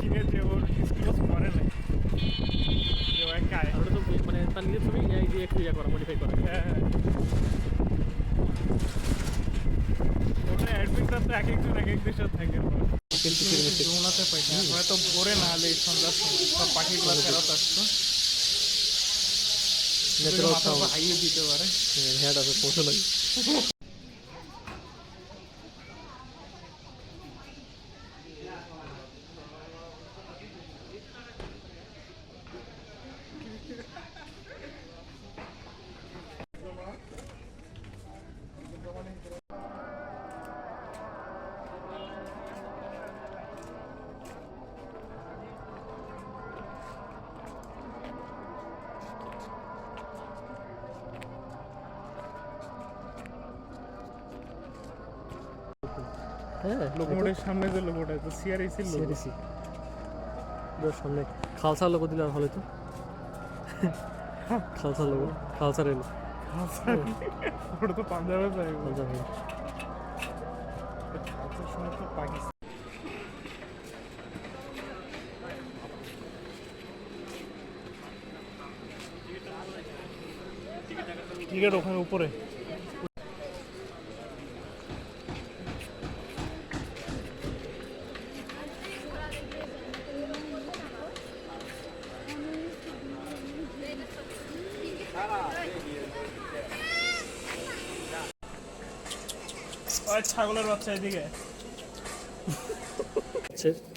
চিনে যে ওর ডিসক্লোজ করে না যে ওই কায় ওটা তো মানে তার নিজের ছবি এই দিয়ে একটু ইয়ে করা মডিফাই করা। হ্যাঁ ওটা অ্যাডমিটটা তো এক একজন এক এক দেশের থাকে যমুনাতে পাইছে হয়তো ভোরে না হলে সন্ধ্যার সময় সব পাখিগুলো ফেরত আসতো মাথার উপর হাইয়ে দিতে পারে। হ্যাঁ আছে পৌঁছে লাগে। হ্যাঁ লোকোমোটিভের সামনে যে লোগোটা তো সিআরএসি লোগো সিআরএসি সামনে খালসা লোগো দিলে ভালো তো। খালসা লোগো খালসা রেল ওটা তো পাঞ্জাবে যাই পাঞ্জাবে। খালসার সময় তো পাকিস্তান টিকিট ওখানে উপরে ছাগলের বাচ্চা এদিকে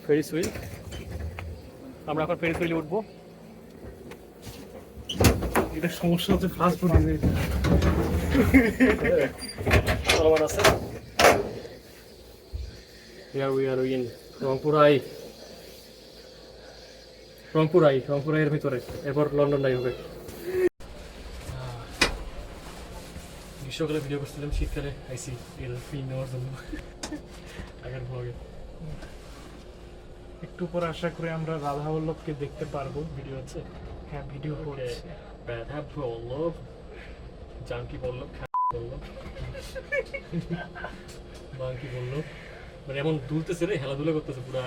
ফেরিস হুইল। আমরা এখন ফেরিস হুইলে উঠবো। এটা সমস্যা হচ্ছে ফাস্ট ফুড চলমান আছে। Here we are in রংপুরাইয়ের ভিতরে, এরপর লন্ডন নাই হবে। গ্রীষ্মকালে ভিডিও করছিলাম, শীতকালে আইসি এর ফিল নেওয়ার জন্য আগের ভ্লগে। একটু পর আশা করি আমরা রাধা বল্লভকে দেখতে পারবো। ভিডিও আছে? হ্যাঁ ভিডিও হচ্ছে। রাধা বল্লভ, জানকি বল্লভ, বল্লভ, বাঙ্কি বল্লভ, মানে এমন দুলতেছে রে, খেলাধুলা করতেছে পুরা।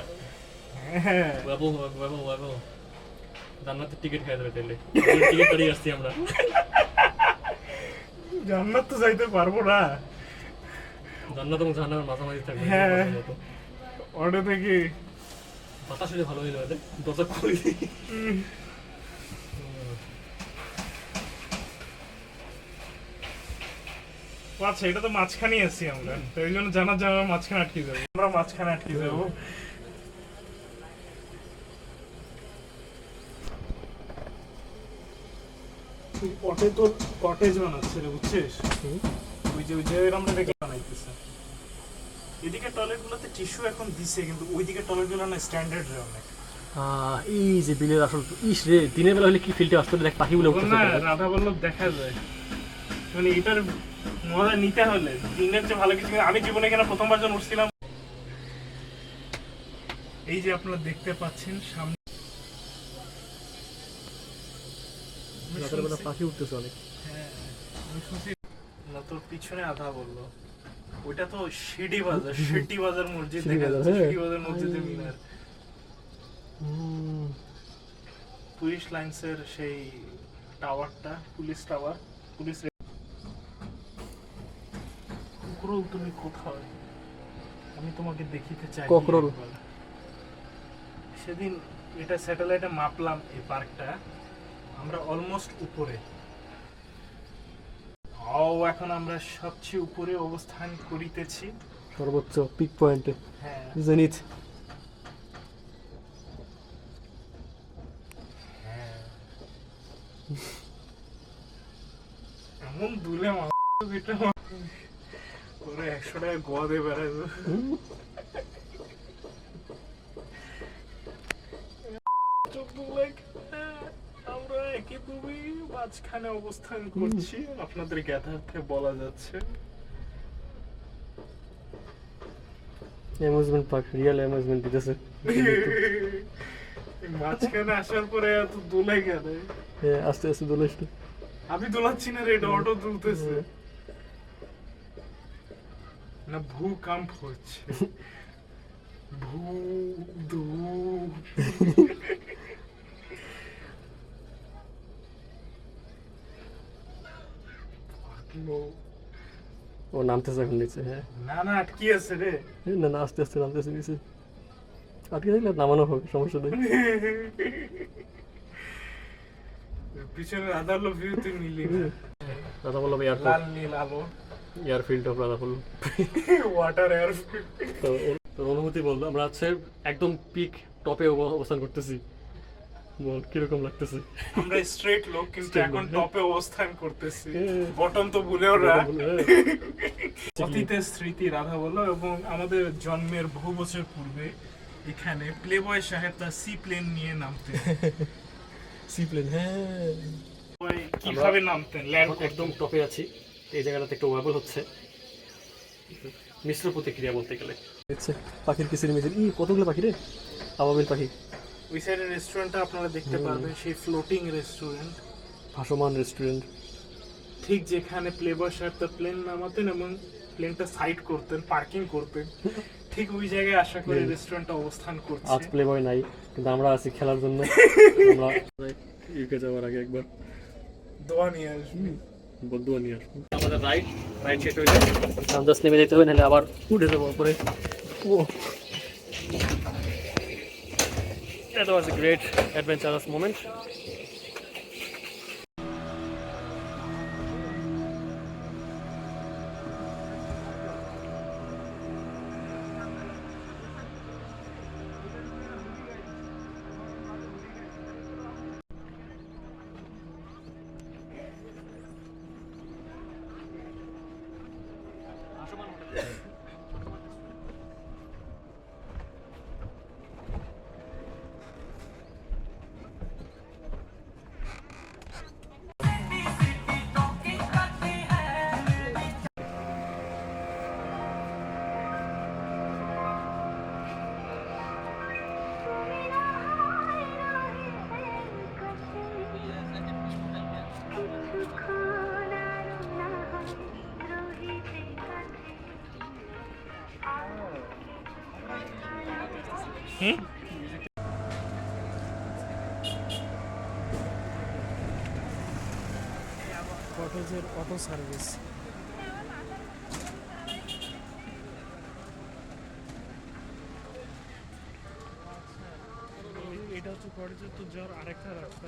হ্যাঁ জান্নাতের টিকিট খাই দেবে তাইলে। টিকিট কাটিয়ে আসছি আমরা। জান্নাত তো যাইতে পারবো না। জান্নাত এবং জাহান্নামের মাঝামাঝি থাকবে। হ্যাঁ ওটা থেকে বাতাস হলে ভালো হয়ে যাবে, দরজা খুলে দিই। আচ্ছা এটা তো মাঝখানেই আছি আমরা, তো এই জন্য জানার মাঝখানে আটকে যাবো, আমরা মাঝখানে আটকে যাবো। পটে তো কটেজ বানাচ্ছে রে, বুঝছিস? ওই যে আমরা দেখে বানাইতেছে। এদিকে টয়লেট গুলোতে টিস্যু এখন দিছে, কিন্তু ওইদিকে টয়লেট গুলো না স্ট্যান্ডার্ড রে অনেক। এই যে বিলের আসল ইস রে, দিনের বেলা হলে কি ফিল্টে আসতো, দেখ পাখিগুলো উঠতেছে না, রাধা বল্লভ দেখা যায়। মানে এটার মজা নিতে হলে দিনের চেয়ে ভালো কিছু। আমি জীবনে এখানে প্রথমবার যখন উঠছিলাম, এই যে আপনারা দেখতে পাচ্ছেন সামনে পাখি উঠতেছে অনেক। হ্যাঁ আমি শুনছি না, তোর পিছনে আধা বললো ওইটা তো শিডি বাজার মসজিদ দেখা যাচ্ছে। শিডি বাজার মসজিদে মিনার, পুলিশ লাইন্সের সেই টাওয়ারটা, পুলিশ টাওয়ার, পুলিশ। ককরোল তুমি কোথায়? আমি তোমাকে দেখিতে চাই। ককরোল সেদিন এটা স্যাটেলাইটে মাপলাম, এই পার্কটা আমরা অলমোস্ট উপরে। এখন আমরা সবচেয়ে উপরে অবস্থান করিতেছি, সর্বোচ্চ পিক পয়েন্টে। হ্যাঁ জেনিথ। এমন দুলে এটা ওরে 100 টাকা গোয়া দিয়ে বেড়াইবো। আমরা একেবারে মাঝখানে অবস্থান করছি, আপনাদের জ্ঞাতার্থে বলা যাচ্ছে। অ্যামিউজমেন্ট পার্ক, রিয়েল অ্যামিউজমেন্ট দিতেছে। মাঝখানে আসার পরে এত দোলে গেলে আস্তে আস্তে দোলে। আমি দোলাচ্ছি না রে, অটো দুলতেছে না, ভূকম্প হচ্ছে। ভূ ধূ নামতেছে এখন নিচে, হ্যাঁ। না না আটকি আছে রে। না না, আস্তে আস্তে নামতেছে নিচে। আটকে থাকলে নামানো হোক, সমস্যা নেই। পিছনে রাধাবল্লভ ভিউ তুই মিলি না। রাধাবল্লভ এয়ারপোর্ট, লাল নীল আলো, airfield of Radhaballabh. Water air. তো তোর অনুভূতি বলবো, আমরা হচ্ছে একদম পিক টপে অবস্থান করতেছি, বল কিরকম লাগতেছে? আমরা স্ট্রেট লোক কিন্তু Straight এখন লোক, টপে অবস্থান করতেছি। হ্যাঁ। বটন তো ভুলেও না। হ্যাঁ। অতীতের স্মৃতি রাধা বললো, এবং আমাদের জন্মের বহু বছর পূর্বে এখানে প্লেবয় সাহেব তার সি প্লেন নিয়ে নামতেন। সি প্লেন, হ্যাঁ। কিভাবে নামতেন, ল্যান্ড এখন একদম টপে আছি, এই জায়গাটাতে একটু ওয়েবল হচ্ছে, মিশ্র প্রতিক্রিয়া বলতে গেলে। দেখছে পাখির কিসির মিজির, কতগুলো পাখি রে, আবাবিল পাখি। ওই সাইডের রেস্টুরেন্টটা আপনারা দেখতে পারবেন, সেই ফ্লোটিং রেস্টুরেন্ট, ভাসমান রেস্টুরেন্ট। ঠিক যেখানে প্লেবয় সাহেব তার প্লেন নামাতেন এবং প্লেনটা সাইড করতেন, পার্কিং করতেন, ঠিক ওই জায়গায় আশা করি রেস্টুরেন্টটা অবস্থান করছে। আজ প্লে বয় নাই, কিন্তু আমরা আছি খেলার জন্য। আমরা ইউকে যাওয়ার আগে একবার দোয়া নিয়ে আসবি। বন্ধু নিয়ে আসবো। আমাদের রাইড শেষ হয়ে যায়, জাস্ট নেমে যেতে হবে, নাহলে আবার উঠে যাবো পরে। ও, that was a great adventurous moment. কটেজের অটো সার্ভিস। এটা হচ্ছে কটেজের তো যাওয়ার আরেকটা রাস্তা।